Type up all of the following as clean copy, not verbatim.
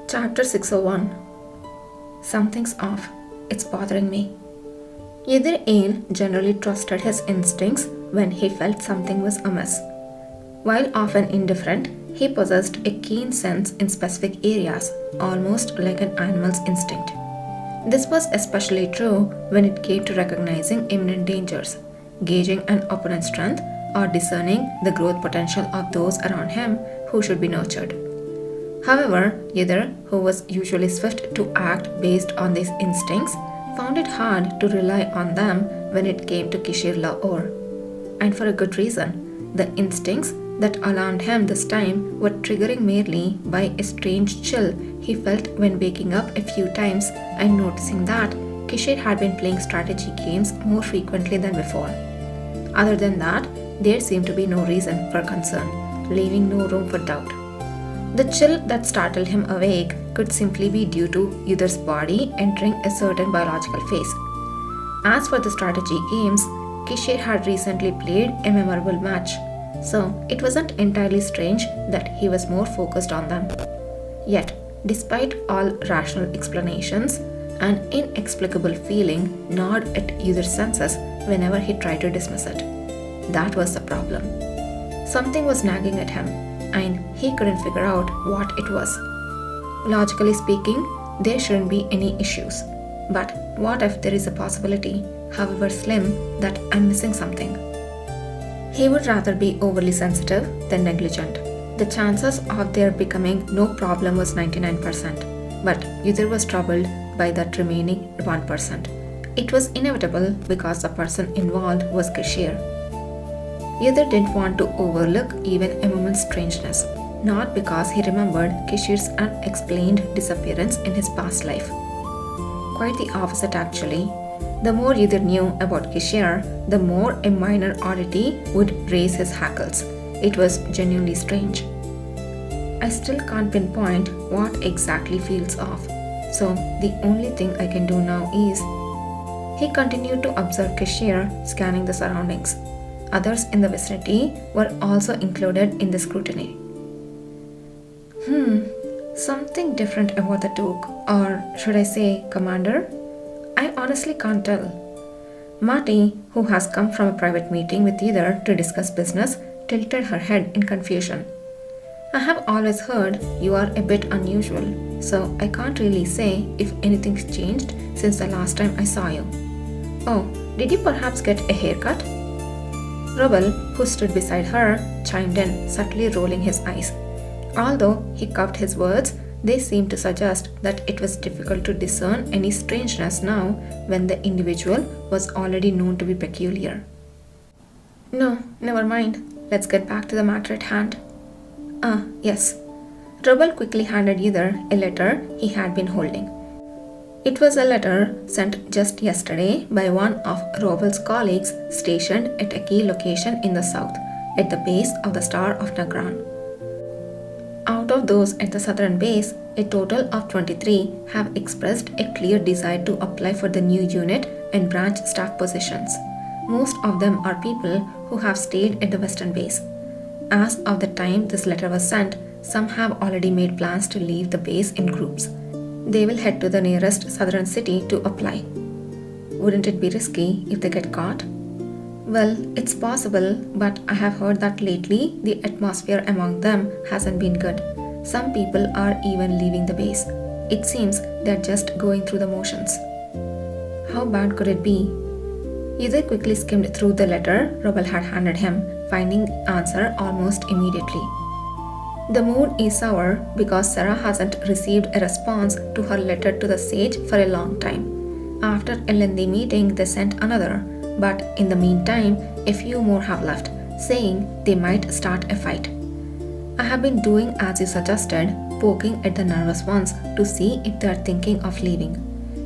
Chapter 601. Something's off. It's bothering me. Yidirain generally trusted his instincts when he felt something was amiss. While often indifferent, he possessed a keen sense in specific areas, almost like an animal's instinct. This was especially true when it came to recognizing imminent dangers, gauging an opponent's strength, or discerning the growth potential of those around him who should be nurtured. However, Yidr, who was usually swift to act based on these instincts, found it hard to rely on them when it came to Kishir Laor. And for a good reason. The instincts that alarmed him this time were triggering merely by a strange chill he felt when waking up a few times and noticing that Kishir had been playing strategy games more frequently than before. Other than that, there seemed to be no reason for concern, leaving no room for doubt. The chill that startled him awake could simply be due to Yudhar's body entering a certain biological phase. As for the strategy games, Kishir had recently played a memorable match, so it wasn't entirely strange that he was more focused on them. Yet, despite all rational explanations, an inexplicable feeling gnawed at Yudhar's senses whenever he tried to dismiss it. That was the problem. Something was nagging at him, and he couldn't figure out what it was. Logically speaking, there shouldn't be any issues. But what if there is a possibility, however slim, that I'm missing something? He would rather be overly sensitive than negligent. The chances of there becoming no problem was 99%, but Yudhir was troubled by that remaining 1%. It was inevitable because the person involved was Kishir. Yudhir didn't want to overlook even a moment's strangeness, not because he remembered Kishir's unexplained disappearance in his past life. Quite the opposite actually. The more Yudhir knew about Kishir, the more a minor oddity would raise his hackles. It was genuinely strange. I still can't pinpoint what exactly feels off, so the only thing I can do now is... He continued to observe Kishir, scanning the surroundings. Others in the vicinity were also included in the scrutiny. Something different about the Duke, or should I say Commander? I honestly can't tell. Marty, who has come from a private meeting with Yidr to discuss business, tilted her head in confusion. I have always heard you are a bit unusual, so I can't really say if anything's changed since the last time I saw you. Oh, did you perhaps get a haircut? Rubble, who stood beside her, chimed in, subtly rolling his eyes. Although he cupped his words, they seemed to suggest that it was difficult to discern any strangeness now when the individual was already known to be peculiar. No, never mind. Let's get back to the matter at hand. Yes. Rubble quickly handed Yidr a letter he had been holding. It was a letter sent just yesterday by one of Robal's colleagues stationed at a key location in the south, at the base of the Star of Nagran. Out of those at the southern base, a total of 23 have expressed a clear desire to apply for the new unit and branch staff positions. Most of them are people who have stayed at the western base. As of the time this letter was sent, some have already made plans to leave the base in groups. They will head to the nearest southern city to apply. Wouldn't it be risky if they get caught? Well, it's possible, but I have heard that lately the atmosphere among them hasn't been good. Some people are even leaving the base. It seems they're just going through the motions. How bad could it be? Yudhir quickly skimmed through the letter Rubble had handed him, finding the answer almost immediately. The mood is sour because Sarah hasn't received a response to her letter to the sage for a long time. After a lengthy meeting, they sent another, but in the meantime, a few more have left, saying they might start a fight. I have been doing as you suggested, poking at the nervous ones to see if they are thinking of leaving.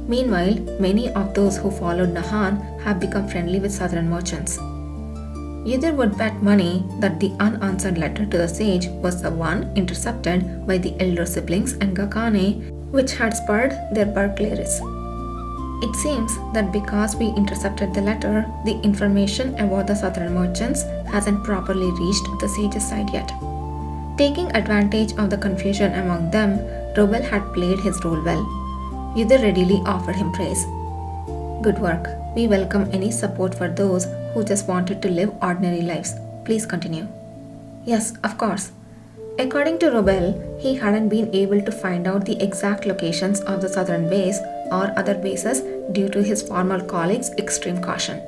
Meanwhile, many of those who followed Nahan have become friendly with southern merchants. Yidr would bet money that the unanswered letter to the sage was the one intercepted by the elder siblings and Gakane, which had spurred their burglaries. It seems that because we intercepted the letter, the information about the southern merchants hasn't properly reached the sage's side yet. Taking advantage of the confusion among them, Robel had played his role well. Yudhir readily offered him praise. Good work. We welcome any support for those who just wanted to live ordinary lives. Please continue. Yes, of course. According to Robel, he hadn't been able to find out the exact locations of the southern base or other bases due to his former colleagues' extreme caution.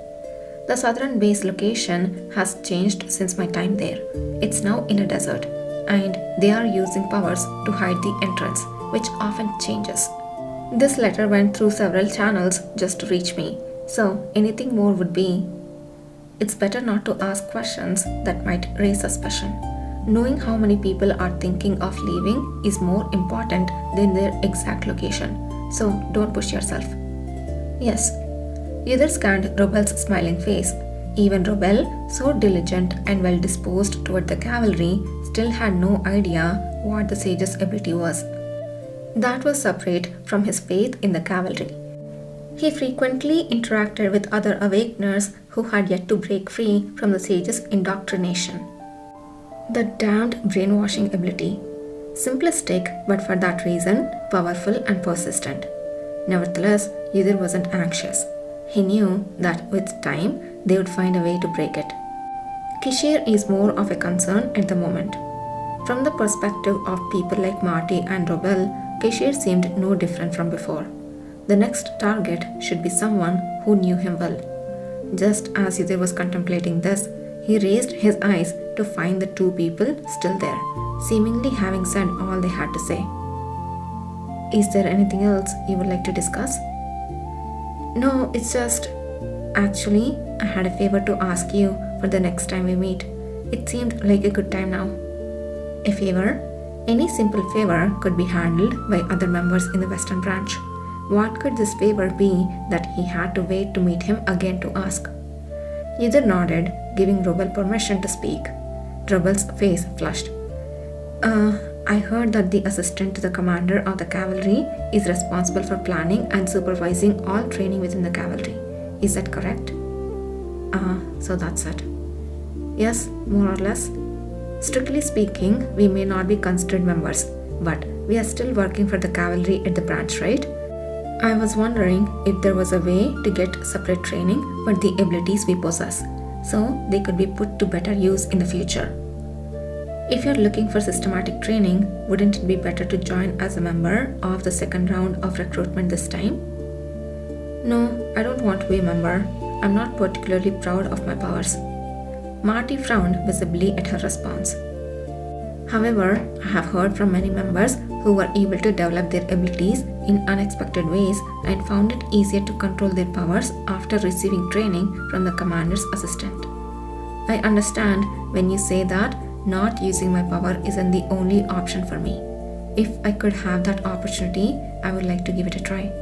The southern base location has changed since my time there. It's now in a desert, and they are using powers to hide the entrance, which often changes. This letter went through several channels just to reach me, so anything more would be. It's better not to ask questions that might raise suspicion. Knowing how many people are thinking of leaving is more important than their exact location, so don't push yourself. Yes. Yudhir scanned Robel's smiling face. Even Robel, so diligent and well disposed toward the cavalry, still had no idea what the sage's ability was. That was separate from his faith in the cavalry. He frequently interacted with other awakeners who had yet to break free from the sage's indoctrination. The damned brainwashing ability. Simplistic, but for that reason, powerful and persistent. Nevertheless, Yudhir wasn't anxious. He knew that with time, they would find a way to break it. Kishir is more of a concern at the moment. From the perspective of people like Marty and Robel, Kishir seemed no different from before. The next target should be someone who knew him well. Just as Yudhir was contemplating this, he raised his eyes to find the two people still there, seemingly having said all they had to say. Is there anything else you would like to discuss? No, it's just... Actually, I had a favor to ask you for the next time we meet. It seemed like a good time now. A favor? Any simple favor could be handled by other members in the Western Branch. What could this favor be that he had to wait to meet him again to ask? Yudhir nodded, giving Robel permission to speak. Robel's face flushed. I heard that the assistant to the commander of the cavalry is responsible for planning and supervising all training within the cavalry. Is that correct? So that's it. Yes, more or less. Strictly speaking, we may not be considered members, but we are still working for the cavalry at the branch, right? I was wondering if there was a way to get separate training for the abilities we possess, so they could be put to better use in the future. If you're looking for systematic training, wouldn't it be better to join as a member of the second round of recruitment this time? No, I don't want to be a member. I'm not particularly proud of my powers. Marty frowned visibly at her response. However, I have heard from many members who were able to develop their abilities in unexpected ways and found it easier to control their powers after receiving training from the commander's assistant. I understand when you say that not using my power isn't the only option for me. If I could have that opportunity, I would like to give it a try.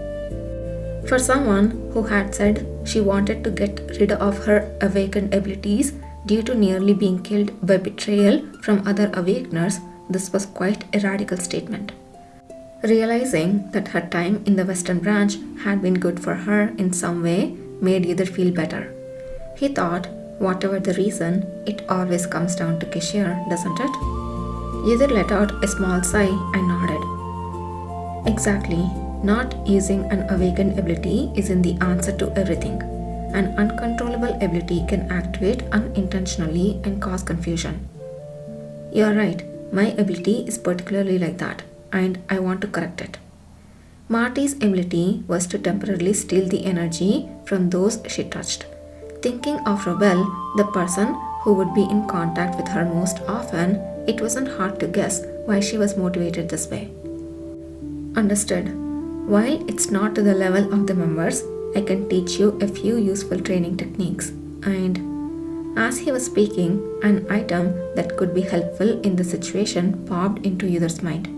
For someone who had said she wanted to get rid of her awakened abilities due to nearly being killed by betrayal from other awakeners, this was quite a radical statement. Realizing that her time in the Western Branch had been good for her in some way made Yudhir feel better. He thought, whatever the reason, it always comes down to Kishir, doesn't it? Yudhir let out a small sigh and nodded. Exactly. Not using an awakened ability isn't the answer to everything. An uncontrollable ability can activate unintentionally and cause confusion. You're right, my ability is particularly like that, and I want to correct it. Marty's ability was to temporarily steal the energy from those she touched. Thinking of Robel, the person who would be in contact with her most often, it wasn't hard to guess why she was motivated this way. Understood. While it's not to the level of the members, I can teach you a few useful training techniques. And as he was speaking, an item that could be helpful in the situation popped into Yudhir's mind.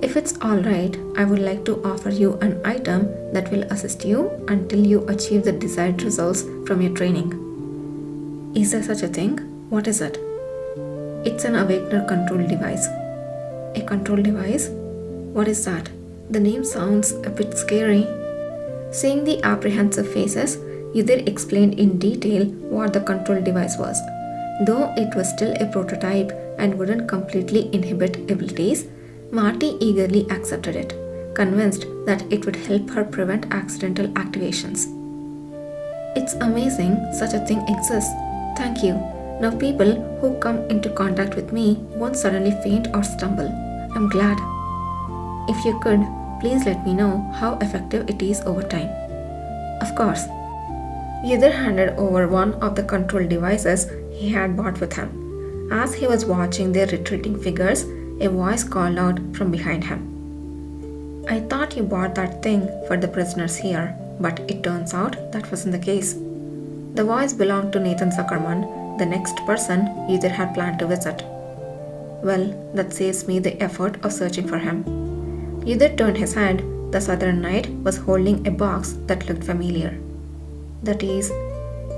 If it's alright, I would like to offer you an item that will assist you until you achieve the desired results from your training. Is there such a thing? What is it? It's an Awakener control device. A control device? What is that? The name sounds a bit scary. Seeing the apprehensive faces, Yudhir explained in detail what the control device was. Though it was still a prototype and wouldn't completely inhibit abilities, Marty eagerly accepted it, convinced that it would help her prevent accidental activations. It's amazing such a thing exists. Thank you. Now people who come into contact with me won't suddenly faint or stumble. I'm glad. If you could, please let me know how effective it is over time. Of course. Yudhir handed over one of the control devices he had bought with him. As he was watching their retreating figures, a voice called out from behind him. I thought you bought that thing for the prisoners here, but it turns out that wasn't the case. The voice belonged to Nathan Zuckerman, the next person Yudhir had planned to visit. Well, that saves me the effort of searching for him. Yudhir turned his head. The Southern Knight was holding a box that looked familiar. That is,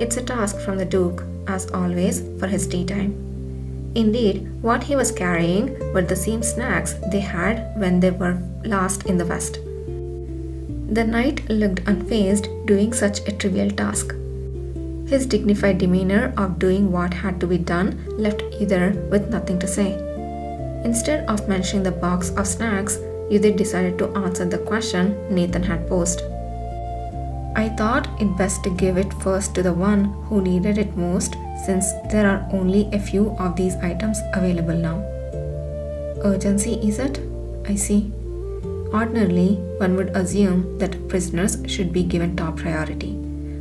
it's a task from the Duke, as always, for his tea time. Indeed, what he was carrying were the same snacks they had when they were last in the West. The knight looked unfazed, doing such a trivial task. His dignified demeanor of doing what had to be done left Yudhir with nothing to say. Instead of mentioning the box of snacks, Yudhir decided to answer the question Nathan had posed. I thought it best to give it first to the one who needed it most, since there are only a few of these items available now. Urgency, is it? I see. Ordinarily, one would assume that prisoners should be given top priority.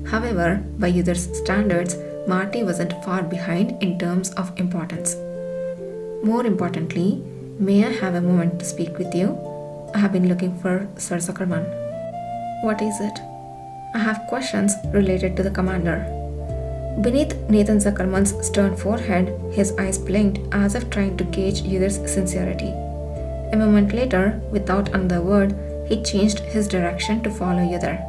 However, by Yudhir's standards, Marty wasn't far behind in terms of importance. More importantly, may I have a moment to speak with you? I have been looking for Sir Zuckerman. What is it? I have questions related to the commander. Beneath Nathan Zuckerman's stern forehead, his eyes blinked as if trying to gauge Yudhir's sincerity. A moment later, without another word, he changed his direction to follow Yudhir.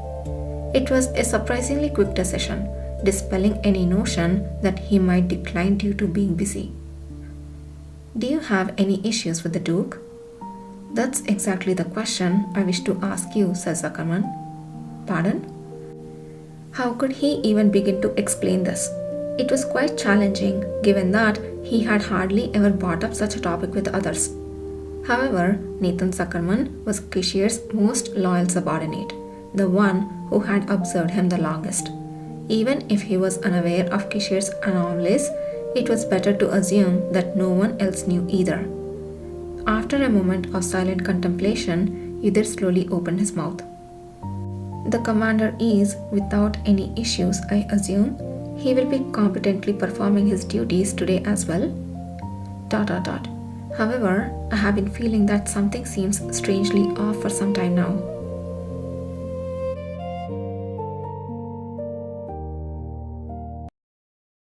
It was a surprisingly quick decision, dispelling any notion that he might decline due to being busy. Do you have any issues with the Duke? That's exactly the question I wish to ask you, said Zuckerman. Pardon? How could he even begin to explain this? It was quite challenging, given that he had hardly ever brought up such a topic with others. However, Nathan Zuckerman was Kishir's most loyal subordinate, the one who had observed him the longest. Even if he was unaware of Kishir's anomalies, it was better to assume that no one else knew either. After a moment of silent contemplation, Yudhir slowly opened his mouth. The commander is without any issues, I assume. He will be competently performing his duties today as well. ... However, I have been feeling that something seems strangely off for some time now.